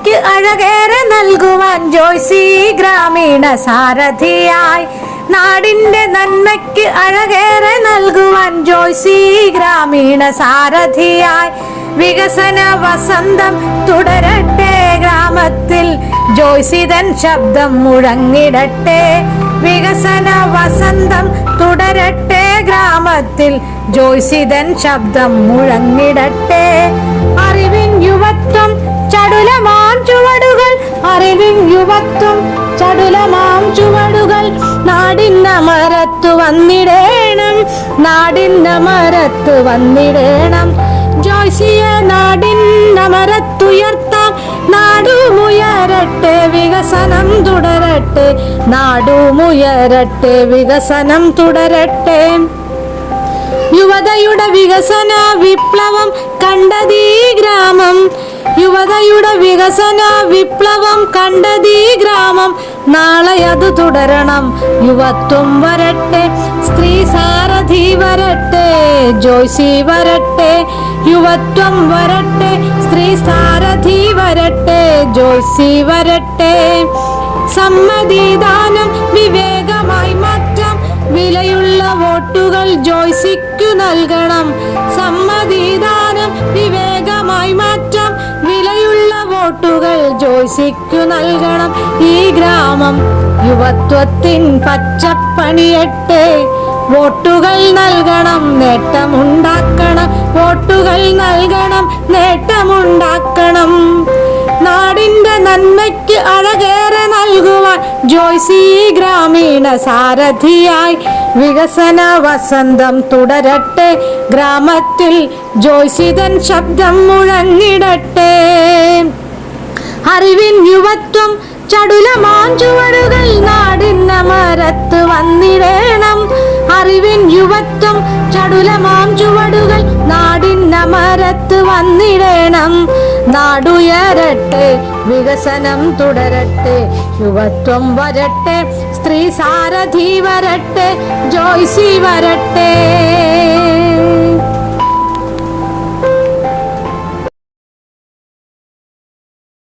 നന്മയ്ക്ക് അഴകേറെ നൽകുവാൻ ജോയ്സി ഗ്രാമീണ സാരഥിയായി. നാടിന്റെ നന്മയ്ക്ക് അഴകേറെ നൽകുവാൻ ജോയ്സി ഗ്രാമീണ സാരഥിയായി. വികസന വസന്തം തുടരട്ടെ ഗ്രാമത്തിൽ, ജോയ്സി തൻ ശബ്ദം മുഴങ്ങിടട്ടെ. വികസന വസന്തം തുടരട്ടെ ഗ്രാമത്തിൽ, ജോയ്സി തൻ ശബ്ദം മുഴങ്ങിടട്ടെ. അറിവിൻ യുവത്വം ചടുലമാം ചുവടുകൾ, അറിവിൻ യുവത്വം ചടുലമാം ചുവടുകൾ, നാടിന്നമരത്തു വന്നിടേണം, നാടിന്നമരത്തു വന്നിടേണം. ജോയ്സിയെ നാടിന്നമരത്തുയർത്താം, നാടുമുയരട്ടെ വികസനം തുടരട്ടെ, നാടുമുയരട്ടെ വികസനം തുടരട്ടെ. യുവതയുടെ വികസന വിപ്ലവം കണ്ടതീ ഗ്രാമം, യുവതയുടെ വികസന വിപ്ലവം കണ്ടതീ ഗ്രാമം. നാളെ അത് തുടരണം, യുവത്വം വരട്ടെ, സ്ത്രീ സാരഥി വരട്ടെ, ജോയ്സി വരട്ടെ. യുവത്വം വരട്ടെ, സ്ത്രീ സാരഥി വരട്ടെ, ജോയ്സി വരട്ടെ. സമ്മതിദാനം വിവേകമായി മാറ്റാം, വിലയുള്ള വോട്ടുകൾ ജോയ്സിക്കു നൽകണം. സമ്മതിദാനം വിവേകമായി മാറ്റാം, വിലയുള്ള വോട്ടുകൾ ജോയ്സിക്കു നൽകണം. ഈ ഗ്രാമം യുവത്വത്തിൻ പച്ചപ്പണിയട്ടെ, വോട്ടുകൾ നൽകണം, നേട്ടമുണ്ടാക്കണം, വോട്ടുകൾ നൽകണം, നേട്ടമുണ്ടാക്കണം. നാടിന്റെ നന്മയ്ക്ക് അഴകേറെ നൽകുവാൻ ജോയ്സി ഗ്രാമീണ സാരഥിയായി. വികസന വസന്തം തുടരട്ടെ ഗ്രാമത്തിൽ, ജോയ്സി തൻ ശബ്ദം മുഴങ്ങിടട്ടെ. അറിവിൻ യുവത്വം ചടുലമാം ചുവടുകൾ, നാടിന്നമരത്ത് വന്നിടേണം. അറിവിൻ യുവത്വം ചടുലമാം ചുവടുകൾ, നാടിന്നമരത്ത് വന്നിടേണം. നാടുയരട്ടെ, വികസനം തുടരട്ടെ, യുവത്വം വരട്ടെ, സ്ത്രീ സാരഥി വരട്ടെ, ജോയ്സി വരട്ടെ.